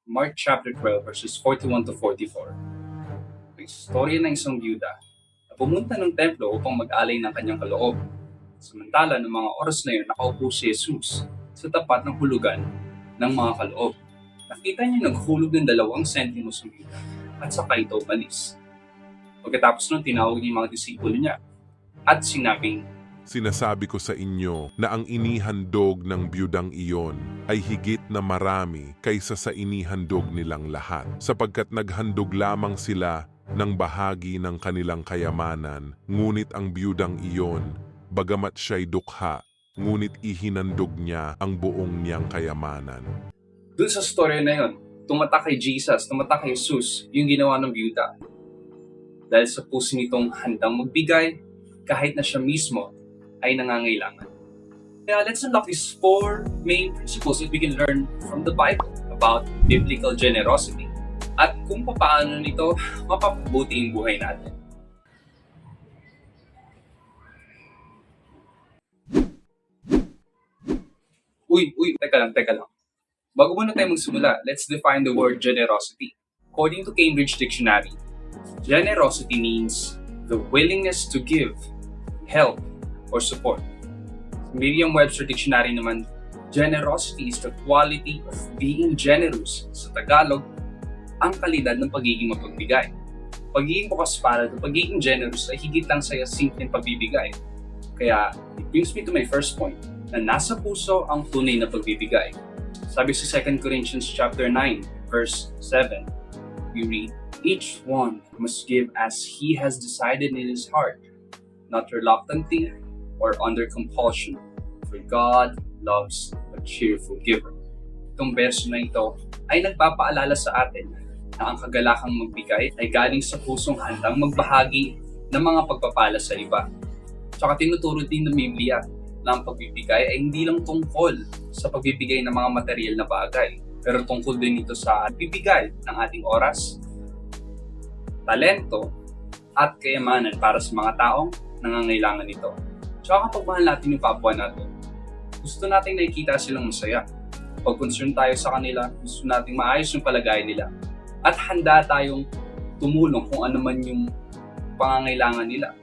Mark chapter 12 verses 41 to 44. Ang istorya ng isang byuda na pumunta ng templo upang mag-alay ng kanyang kaloob. Samantala, ng mga oras na yun, nakaupo si Jesus sa tapat ng hulugan ng mga kaloob. Nakita niya naghulog ng 2 sentimo sa byuda at saka ito umalis. Pagkatapos nun, tinawag niya yung mga disipulo niya at sinabing, Sinasabi ko sa inyo na ang inihandog ng biyudang iyon ay higit na marami kaysa sa inihandog nilang lahat, sapagkat naghandog lamang sila ng bahagi ng kanilang kayamanan, ngunit ang biyudang iyon, bagamat siya'y dukha, ngunit ihinandog niya ang buong niyang kayamanan. dun sa story na yun, tumatak kay Jesus, tumatak kay Jesus yung ginawa ng byuda. Dahil sa puso nitong handang magbigay, kahit na siya mismo ay nangangailangan. Kaya let's unlock these 4 main principles that we can learn from the Bible about biblical generosity at kung paano nito mapapabuti yung buhay natin. Teka lang. Bago muna tayo magsimula, let's define the word generosity. According to Cambridge Dictionary, generosity means the willingness to give, help, or support. Sa Merriam-Webster Dictionary naman, generosity is the quality of being generous. Sa Tagalog, ang kalidad ng pagiging mapagbigay. Pagiging bukas para at pagiging generous ay higit lang sa simpleng pagbibigay. Kaya, it brings me to my first point, na nasa puso ang tunay na pagbibigay. Sabi sa 2 Corinthians chapter 9, verse 7, we read, Each one must give as he has decided in his heart, not reluctantly or under compulsion, for God loves a cheerful giver. Itong verso na ito ay nagpapaalala sa atin na ang kagalakang magbigay ay galing sa pusong handang magbahagi ng mga pagpapala sa iba. Tsaka tinuturo din ng Biblia na ang pagbibigay ay hindi lang tungkol sa pagbibigay ng mga material na bagay, pero tungkol din ito sa pagbibigay ng ating oras, talento, at kayamanan para sa mga taong nangangailangan nito. Tsaka kapag mahal natin yung kapwa natin, gusto natin nakikita silang masaya. Pag concern tayo sa kanila, gusto nating maayos yung palagay nila. At handa tayong tumulong kung ano man yung pangangailangan nila.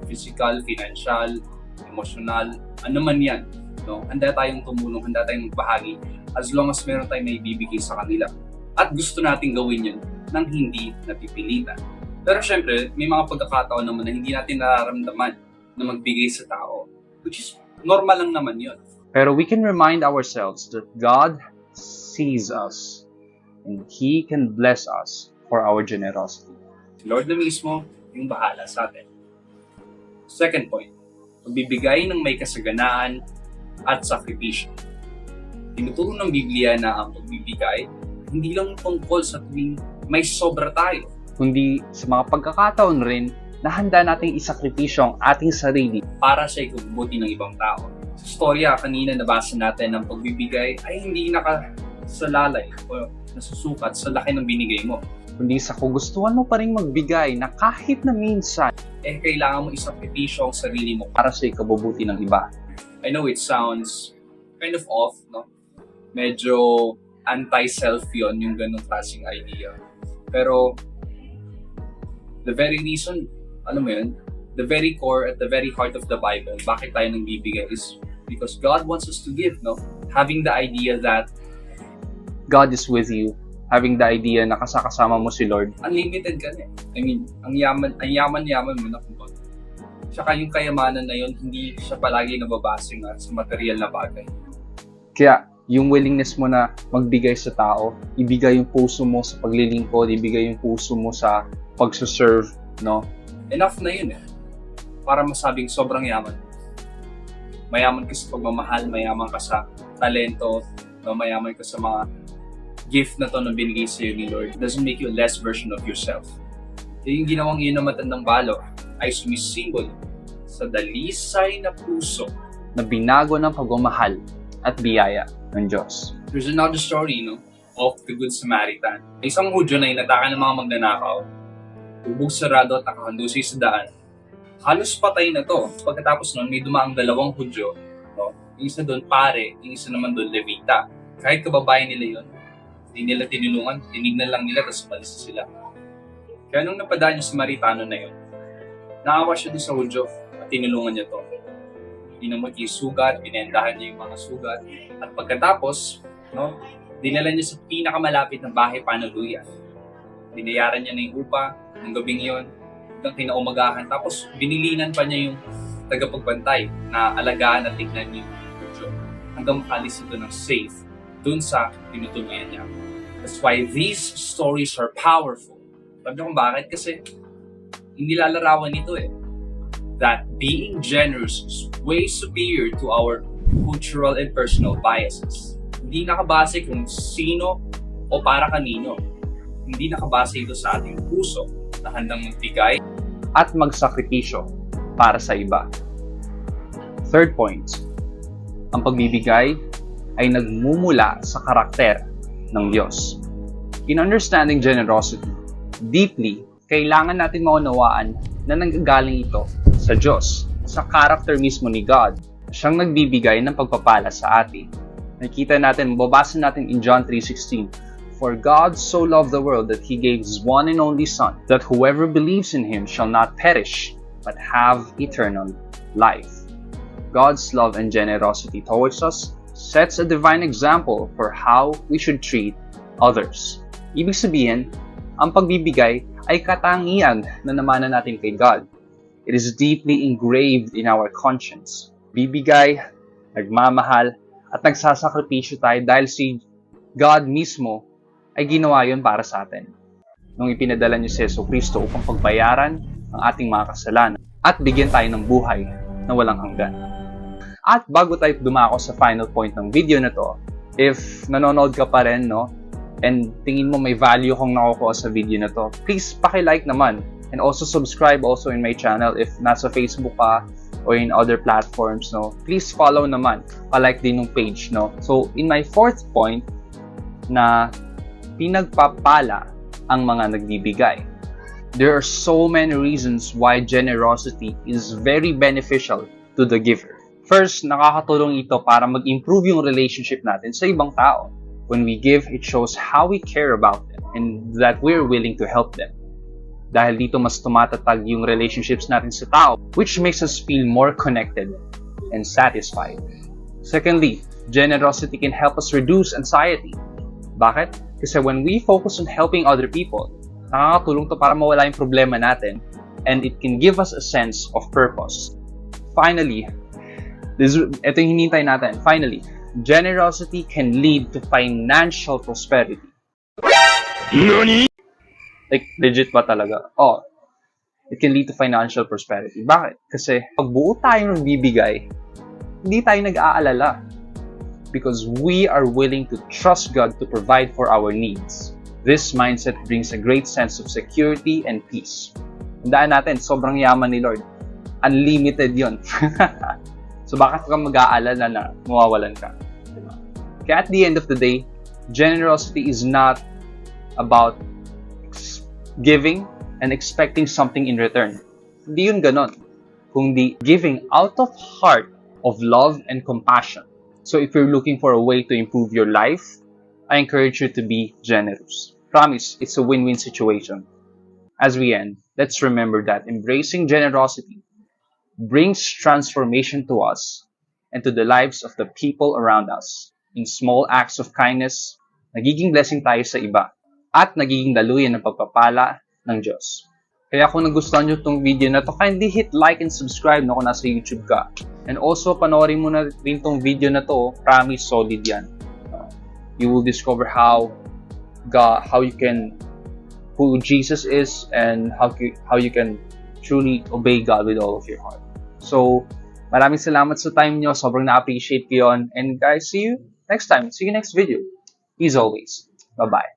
Physical, financial, emotional, ano man yan. No? Handa tayong tumulong, handa tayong magbahagi as long as meron tayong naibibigay sa kanila. At gusto nating gawin yun nang hindi napipilitan. Pero syempre, may mga pagkakataon naman na hindi natin nararamdaman na magbigay sa tao, which is normal lang naman yun. Pero we can remind ourselves that God sees us and He can bless us for our generosity. Si Lord na mismo yung bahala sa atin. Second point, pagbibigay ng may kasaganaan at sakripisyo. Tinuturo ng Biblia na ang pagbibigay hindi lang tungkol sa tuwing may sobra tayo, Kundi sa mga pagkakataon rin na handa nating isakripisyo ang ating sarili para sa ikabubuti ng ibang tao. Sa storya kanina nabasa natin ng pagbibigay ay hindi nakasalalay o nasusukat sa laki ng binigay mo. kundi sa kagustuhan mo pa rin magbigay na kahit na minsan Kailangan mo isakripisyo ang sarili mo. para sa ikabubuti ng iba. I know it sounds kind of off, no? Medyo anti-self yun, yung ganong klaseng idea. Pero, the very reason, alam mo yun, the very core at the very heart of the Bible, bakit tayo nang bibigay is because God wants us to give, no? Having the idea that God is with you, having the idea na kasama mo si Lord. unlimited ka na eh. I mean, ang yaman mo na kumbaga. Tsaka yung kayamanan na yun, hindi siya palagi nababase nga sa material na bagay. Kaya yung willingness mo na magbigay sa tao, ibigay yung puso mo sa paglilingkod, ibigay yung puso mo sa pagsuserve, no? Enough na yun eh. Para masabing sobrang yaman. Mayaman ka sa pagmamahal, mayaman ka sa talento, no? Mayaman ka sa mga gift na to na binigay sa'yo ni Lord. It doesn't make you a less version of yourself. Yung ginawang iyon ng matandang balo ay sumisimbolo sa dalisay na puso. Na binago ng pagmamahal at biyaya ng Diyos. There's another story, no? Of the Good Samaritan. Isang Hudyo na inatake ng mga magnanakaw. Bubog sarado at nakahandusay sa daan. Halos patay na to. Pagkatapos nun, may dumaang 2 Hudyo. No? Yung isa doon pare, yung isa naman doon levita. Kahit kababayan nila yun, Hindi nila tinulungan, tinignan lang nila tapos umalis na sila. Kaya nung napadaan yung Samaritano na yun, naawa siya doon sa Hudyo at tinulungan niya to. Dinamot niya yung sugat, binendahan niya yung mga sugat. At pagkatapos, dinala niya sa pinakamalapit na bahay panuluyan. Binayaran niya na yung upa ng gabing yon hanggang kinaumagahan. Tapos binilinan pa niya yung tagapagbantay na alagaan at tignan niya yung Hudyo hanggang makalis ito ng safe dun sa tinutuluyan niya. That's why these stories are powerful. Sabi niyo kung bakit? Kasi hindi lalarawan nito that being generous is way superior to our cultural and personal biases. Hindi nakabase kung sino o para kanino. Hindi nakabase ito sa ating puso na handang magbigay at magsakripisyo para sa iba. Third point, ang pagbibigay ay nagmumula sa karakter ng Diyos. In understanding generosity, deeply, kailangan natin maunawaan na nanggagaling ito sa Diyos, sa character mismo ni God. Siyang nagbibigay ng pagpapala sa atin. Nakita natin, mababasa natin in John 3:16, "For God so loved the world that He gave His one and only Son, that whoever believes in Him shall not perish, but have eternal life." God's love and generosity towards us sets a divine example for how we should treat others. Ibig sabihin, ang pagbibigay ay katangian na namana natin kay God. It is deeply engraved in our conscience. Bibigay, nagmamahal, at nagsasakripisyo tayo dahil si God mismo ay ginawa yun para sa atin. Nung ipinadala niyo si Jesucristo upang pagbayaran ang ating mga kasalanan at bigyan tayo ng buhay na walang hanggan. At bago tayo dumako sa final point ng video na to, if nanonood ka pa rin, and tingin mo may value kong nakukuha sa video na to, please paki-like naman. And also subscribe also in my channel if nasa Facebook ka or in other platforms, please follow naman. Pa-like din yung page, So, in my fourth point, na pinagpapala ang mga nagbibigay. There are so many reasons why generosity is very beneficial to the giver. First, nakakatulong ito para mag-improve yung relationship natin sa ibang tao. When we give, it shows how we care about them and that we're willing to help them. Dahil dito mas tumatatag yung relationships natin sa tao, which makes us feel more connected and satisfied. Secondly, generosity can help us reduce anxiety. Bakit? Kasi when we focus on helping other people, nakakatulong to para mawala yung problema natin and it can give us a sense of purpose. Finally, ito yung hinintay natin. Finally, generosity can lead to financial prosperity. NANI? Like, legit ba talaga? It can lead to financial prosperity. Bakit? Kasi pag buo tayo ng bibigay, hindi tayo nag-aalala. Because we are willing to trust God to provide for our needs. This mindset brings a great sense of security and peace. Tandaan natin, sobrang yaman ni Lord. Unlimited yon. So bakit ka mag-aalala na mawawalan ka? Diba? Kaya at the end of the day, generosity is not about giving and expecting something in return. Hindi yun ganon. Kundi giving out of heart of love and compassion. So if you're looking for a way to improve your life, I encourage you to be generous. Promise, it's a win-win situation. As we end, let's remember that embracing generosity brings transformation to us and to the lives of the people around us. In small acts of kindness, nagiging blessing tayo sa iba at nagiging daluyan ng pagpapala ng Diyos. Kaya kung nagustuhan nyo itong video na to, kindly hit like and subscribe kung nasa YouTube ka. And also, panoorin mo na rin itong video na to, promise solid yan. You will discover who Jesus is and how you can truly obey God with all of your heart. So, maraming salamat sa time nyo. Sobrang na-appreciate ko yun. And guys, see you next time. See you next video. Peace always. Bye-bye.